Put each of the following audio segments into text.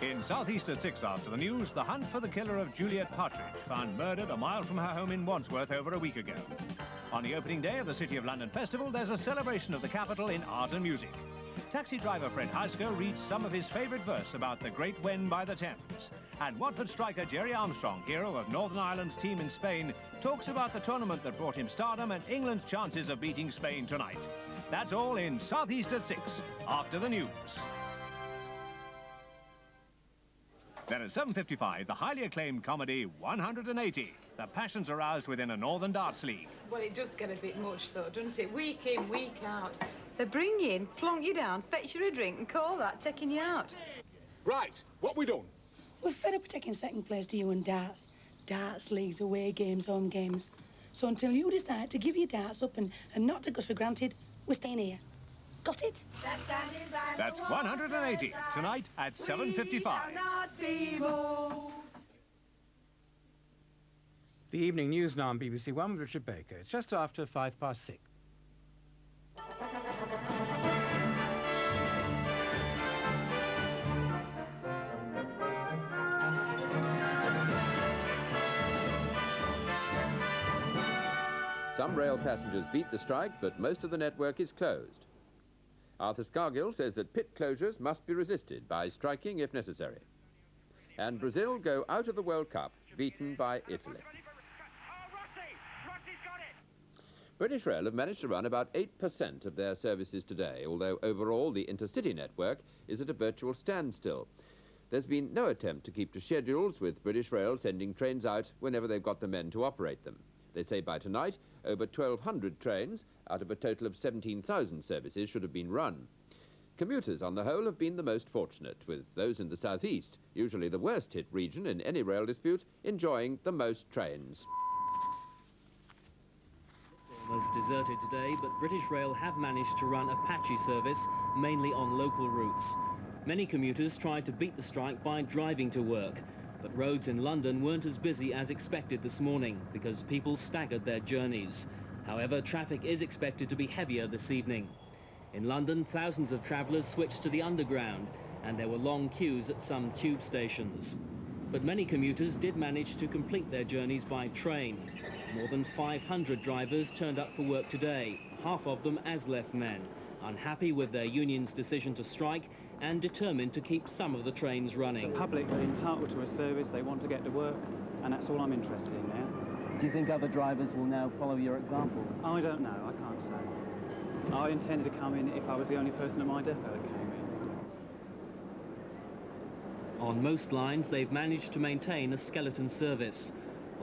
In Southeast at 6 after the news, the hunt for the killer of Juliet Partridge, found murdered a mile from her home in Wandsworth over a week ago. On the opening day of the City of London Festival, there's a celebration of the capital in art and music. Taxi driver Fred Heisco reads some of his favourite verse about the great Wen by the Thames. And Watford striker Jerry Armstrong, hero of Northern Ireland's team in Spain, talks about the tournament that brought him stardom and England's chances of beating Spain tonight. That's all in Southeast at 6 after the news. Then at 7:55, the highly acclaimed comedy 180. The passions aroused within a Northern Darts League. Well, it does get a bit much, though, doesn't it? Week in, week out. They bring you in, plonk you down, fetch you a drink and call that taking you out. Right, what we done? We're fed up with taking second place to you in darts. Darts leagues, away games, home games. So until you decide to give your darts up and not take us for granted, we're staying here. Got it? That's 180, tonight at 7:55. The evening news now on BBC1 with Richard Baker. It's just after 6:05. Some rail passengers beat the strike, but most of the network is closed. Arthur Scargill says that pit closures must be resisted by striking if necessary. And Brazil go out of the World Cup, beaten by Italy. British Rail have managed to run about 8% of their services today, although overall the intercity network is at a virtual standstill. There's been no attempt to keep to schedules, with British Rail sending trains out whenever they've got the men to operate them. They say by tonight, over 1,200 trains out of a total of 17,000 services should have been run. Commuters, on the whole, have been the most fortunate, with those in the southeast, usually the worst-hit region in any rail dispute, enjoying the most trains. Was deserted today, but British Rail have managed to run a patchy service, mainly on local routes. Many commuters tried to beat the strike by driving to work. But roads in London weren't as busy as expected this morning because people staggered their journeys. However, traffic is expected to be heavier this evening. In London, thousands of travellers switched to the Underground, and there were long queues at some tube stations. But many commuters did manage to complete their journeys by train. More than 500 drivers turned up for work today, half of them ASLEF men, unhappy with their union's decision to strike and determined to keep some of the trains running. The public are entitled to a service, they want to get to work, and that's all I'm interested in now. Do you think other drivers will now follow your example? I don't know, I can't say. I intended to come in if I was the only person at my depot that came in. On most lines, they've managed to maintain a skeleton service,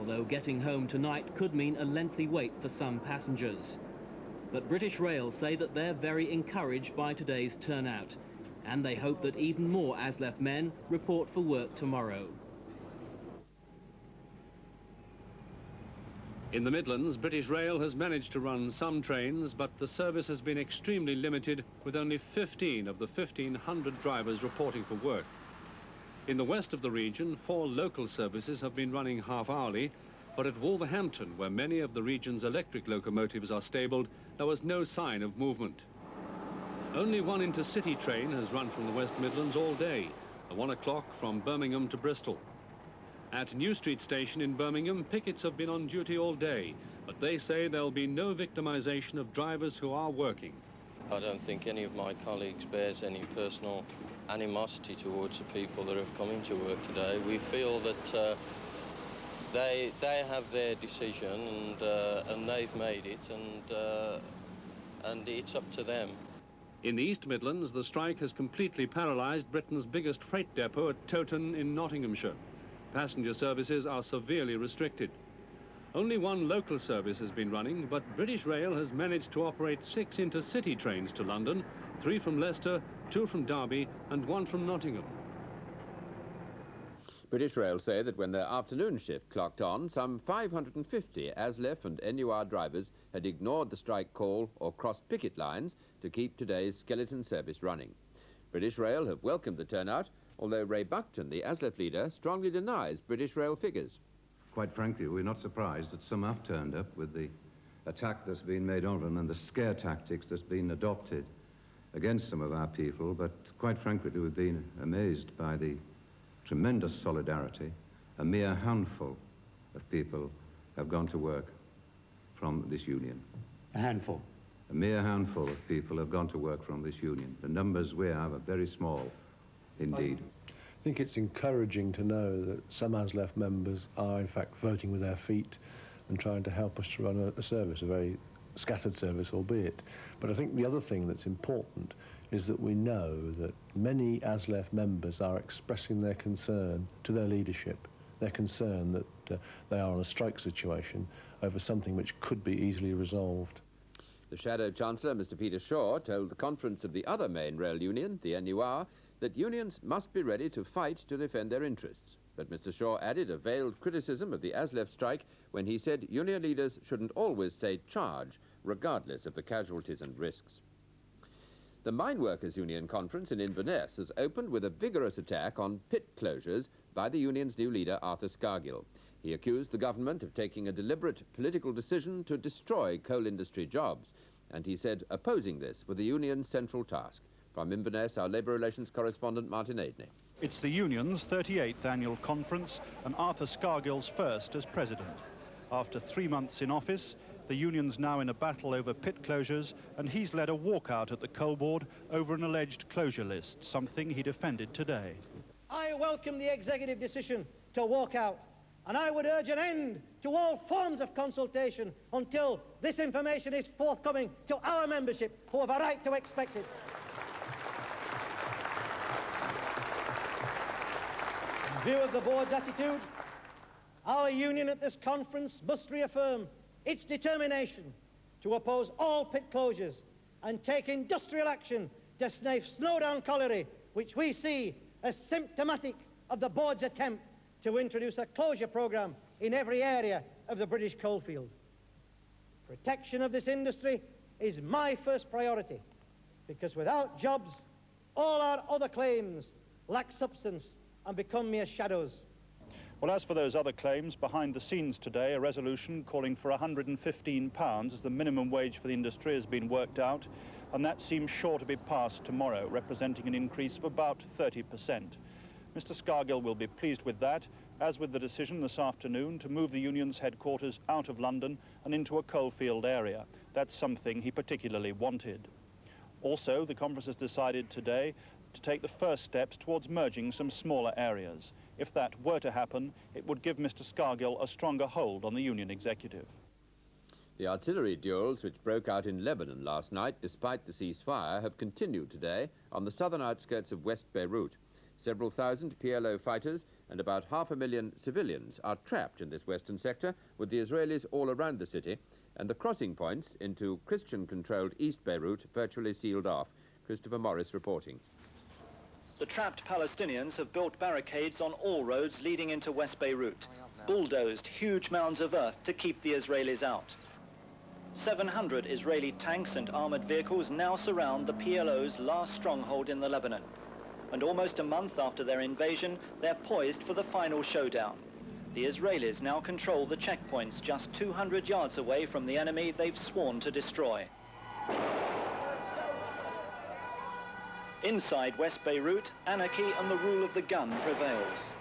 although getting home tonight could mean a lengthy wait for some passengers. But British Rail say that they're very encouraged by today's turnout, and they hope that even more ASLEF men report for work tomorrow. In the Midlands, British Rail has managed to run some trains, but the service has been extremely limited, with only 15 of the 1,500 drivers reporting for work. In the west of the region, 4 local services have been running half-hourly, but at Wolverhampton, where many of the region's electric locomotives are stabled, there was no sign of movement. Only one intercity train has run from the West Midlands all day, at 1 o'clock from Birmingham to Bristol. At New Street Station in Birmingham, pickets have been on duty all day, but they say there'll be no victimisation of drivers who are working. I don't think any of my colleagues bears any personal animosity towards the people that have come into work today. We feel that they have their decision and they've made it, and it's up to them. In the East Midlands, the strike has completely paralysed Britain's biggest freight depot at Towton in Nottinghamshire. Passenger services are severely restricted. Only one local service has been running, but British Rail has managed to operate 6 intercity trains to London, 3 from Leicester, 2 from Derby and 1 from Nottingham. British Rail say that when their afternoon shift clocked on, some 550 ASLEF and NUR drivers had ignored the strike call or crossed picket lines to keep today's skeleton service running. British Rail have welcomed the turnout, although Ray Buckton, the ASLEF leader, strongly denies British Rail figures. Quite frankly, we're not surprised that some have turned up with the attack that's been made on them and the scare tactics that's been adopted against some of our people, but quite frankly, we've been amazed by the tremendous solidarity. A mere handful of people have gone to work from this union. A handful? A mere handful of people have gone to work from this union. The numbers we have are very small indeed. I think it's encouraging to know that some ASLEF members are in fact voting with their feet and trying to help us to run a service, a very scattered service albeit. But I think the other thing that's important is that we know that many ASLEF members are expressing their concern to their leadership, their concern that they are in a strike situation over something which could be easily resolved. The Shadow Chancellor, Mr. Peter Shaw, told the conference of the other main rail union, the NUR, that unions must be ready to fight to defend their interests. But Mr. Shaw added a veiled criticism of the ASLEF strike when he said union leaders shouldn't always say charge, regardless of the casualties and risks. The Mine Workers Union conference in Inverness has opened with a vigorous attack on pit closures by the union's new leader, Arthur Scargill. He accused the government of taking a deliberate political decision to destroy coal industry jobs, and he said opposing this was the union's central task. From Inverness, our Labour Relations correspondent, Martin Aidney. It's the union's 38th annual conference and Arthur Scargill's first as president. After 3 months in office, the union's now in a battle over pit closures, and he's led a walkout at the coal board over an alleged closure list, something he defended today. I welcome the executive decision to walk out, and I would urge an end to all forms of consultation until this information is forthcoming to our membership, who have a right to expect it. In view of the board's attitude, our union at this conference must reaffirm its determination to oppose all pit closures and take industrial action to slow down colliery, which we see as symptomatic of the board's attempt to introduce a closure programme in every area of the British coalfield. Protection of this industry is my first priority, because without jobs, all our other claims lack substance and become mere shadows. Well, as for those other claims, behind the scenes today, a resolution calling for £115 as the minimum wage for the industry has been worked out, and that seems sure to be passed tomorrow, representing an increase of about 30%. Mr. Scargill will be pleased with that, as with the decision this afternoon to move the union's headquarters out of London and into a coalfield area. That's something he particularly wanted. Also, the conference has decided today to take the first steps towards merging some smaller areas. If that were to happen, it would give Mr. Scargill a stronger hold on the union executive. The artillery duels which broke out in Lebanon last night, despite the ceasefire, have continued today on the southern outskirts of West Beirut. Several thousand PLO fighters and about 500,000 civilians are trapped in this western sector, with the Israelis all around the city, and the crossing points into Christian-controlled East Beirut virtually sealed off. Christopher Morris reporting. The trapped Palestinians have built barricades on all roads leading into West Beirut, bulldozed huge mounds of earth to keep the Israelis out. 700 Israeli tanks and armoured vehicles now surround the PLO's last stronghold in the Lebanon. And almost a month after their invasion, they're poised for the final showdown. The Israelis now control the checkpoints just 200 yards away from the enemy they've sworn to destroy. Inside West Beirut, anarchy and the rule of the gun prevails.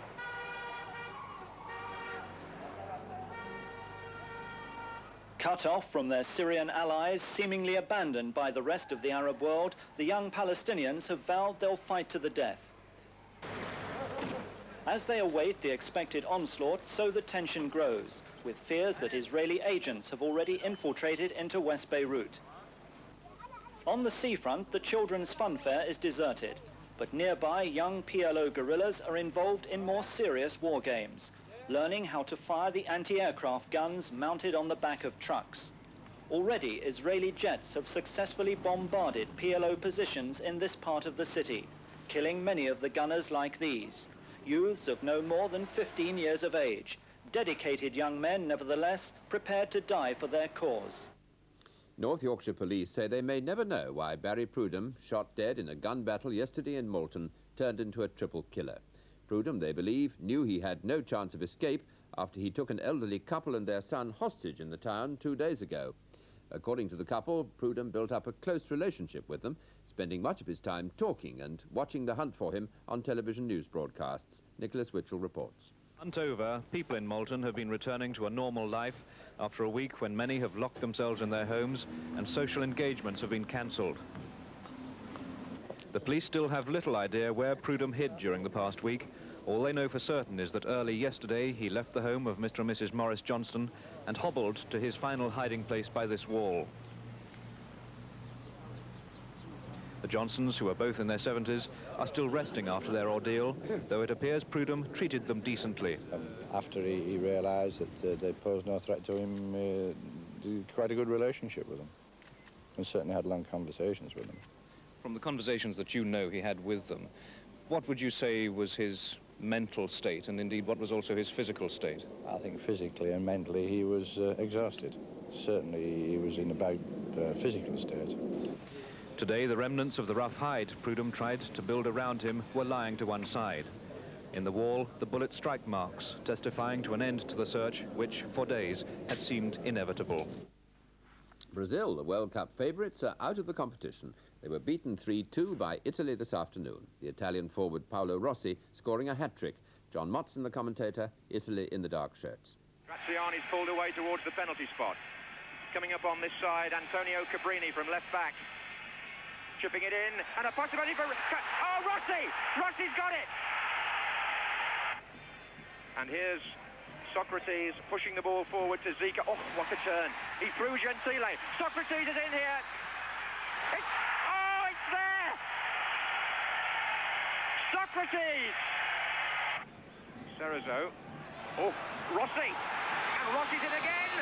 Cut off from their Syrian allies, seemingly abandoned by the rest of the Arab world, the young Palestinians have vowed they'll fight to the death. As they await the expected onslaught, so the tension grows, with fears that Israeli agents have already infiltrated into West Beirut. On the seafront, the children's funfair is deserted, but nearby young PLO guerrillas are involved in more serious war games, learning how to fire the anti-aircraft guns mounted on the back of trucks. Already, Israeli jets have successfully bombarded PLO positions in this part of the city, killing many of the gunners like these, youths of no more than 15 years of age, dedicated young men, nevertheless, prepared to die for their cause. North Yorkshire police say they may never know why Barry Prudham, shot dead in a gun battle yesterday in Malton, turned into a triple killer. Prudham, they believe, knew he had no chance of escape after he took an elderly couple and their son hostage in the town 2 days ago. According to the couple, Prudhomme built up a close relationship with them, spending much of his time talking and watching the hunt for him on television news broadcasts. Nicholas Witchell reports. Hunt over, people in Malton have been returning to a normal life after a week when many have locked themselves in their homes and social engagements have been cancelled. The police still have little idea where Prudhomme hid during the past week. All they know for certain is that early yesterday he left the home of Mr. and Mrs. Morris Johnston and hobbled to his final hiding place by this wall. The Johnsons, who are both in their 70s, are still resting after their ordeal, though it appears Prudhomme treated them decently. After he realised that they posed no threat to him, he had quite a good relationship with them, and certainly had long conversations with them. From the conversations that you know he had with them, what would you say was his mental state, and indeed what was also his physical state? I think physically and mentally he was exhausted. Certainly he was in a bad physical state. Today, the remnants of the rough hide Prudhomme tried to build around him were lying to one side. In the wall, the bullet strike marks, testifying to an end to the search, which, for days, had seemed inevitable. Brazil, the World Cup favourites, are out of the competition. They were beaten 3-2 by Italy this afternoon. The Italian forward Paolo Rossi scoring a hat-trick. John Motson, the commentator, Italy in the dark shirts. Graziani's pulled away towards the penalty spot. Coming up on this side, Antonio Cabrini from left back. Chipping it in, and a possibility for... Oh, Rossi! Rossi's got it! And here's Socrates pushing the ball forward to Zika. Oh, what a turn. He threw Gentile. Socrates is in here. It's there! Socrates! Cerezo. Oh, Rossi. And Rossi's in again.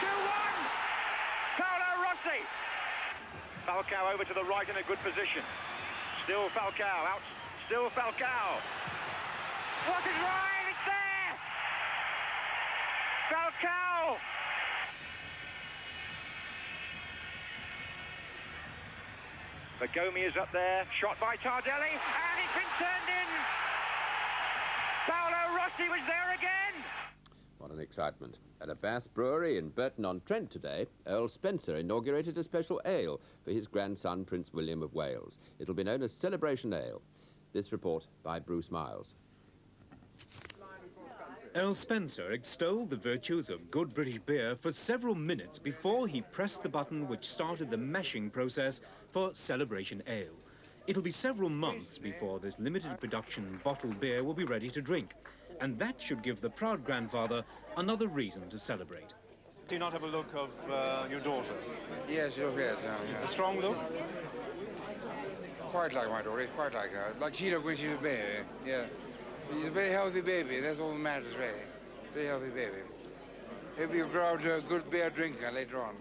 2-1! Paolo Rossi. Falcao over to the right in a good position. Still Falcao out. Still Falcao. What is right? It's there! Falcao! Bagomi is up there. Shot by Tardelli. And it's been turned in. Paolo Rossi was there again. What an excitement. At a Bass brewery in Burton-on-Trent today, Earl Spencer inaugurated a special ale for his grandson, Prince William of Wales. It'll be known as Celebration Ale. This report by Bruce Miles. Earl Spencer extolled the virtues of good British beer for several minutes before he pressed the button which started the mashing process for Celebration Ale. It'll be several months before this limited production bottled beer will be ready to drink, and that should give the proud grandfather another reason to celebrate. Do you not have a look of your daughter? Yes, look at her. Yeah. A strong look? Quite like my daughter, quite like her. Like she looked when she was a baby, yeah. She's a very healthy baby, that's all that matters, really. Very healthy baby. Hope you grow to a good beer drinker later on.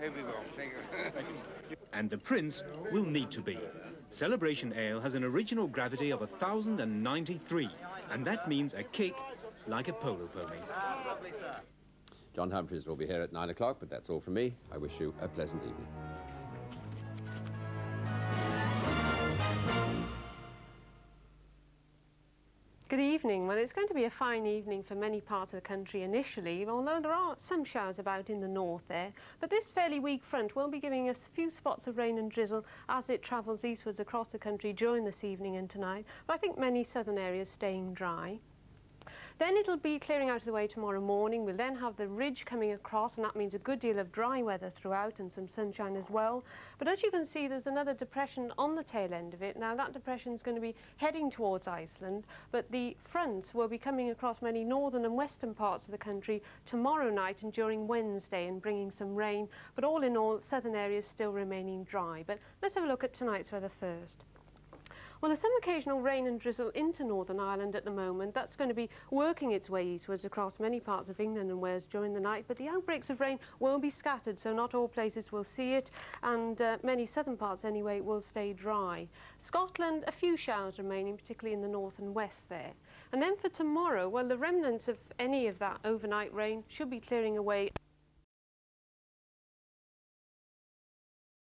Hope you will. Thank you. And the Prince will need to be. Celebration Ale has an original gravity of 1,093, and that means a kick like a polo pony. John Humphreys will be here at 9 o'clock, but that's all from me. I wish you a pleasant evening. Good evening. Well, it's going to be a fine evening for many parts of the country initially, although there are some showers about in the north there. But this fairly weak front will be giving us a few spots of rain and drizzle as it travels eastwards across the country during this evening and tonight. But I think many southern areas staying dry. Then it'll be clearing out of the way tomorrow morning. We'll then have the ridge coming across, and that means a good deal of dry weather throughout and some sunshine as well. But as you can see, there's another depression on the tail end of it. Now, that depression is going to be heading towards Iceland, but the fronts will be coming across many northern and western parts of the country tomorrow night and during Wednesday and bringing some rain. But all in all, southern areas still remaining dry. But let's have a look at tonight's weather first. Well, there's some occasional rain and drizzle into Northern Ireland at the moment. That's going to be working its way eastwards across many parts of England and Wales during the night, but the outbreaks of rain will be scattered, so not all places will see it, and many southern parts anyway will stay dry. Scotland, a few showers remaining, particularly in the north and west there. And then for tomorrow, well, the remnants of any of that overnight rain should be clearing away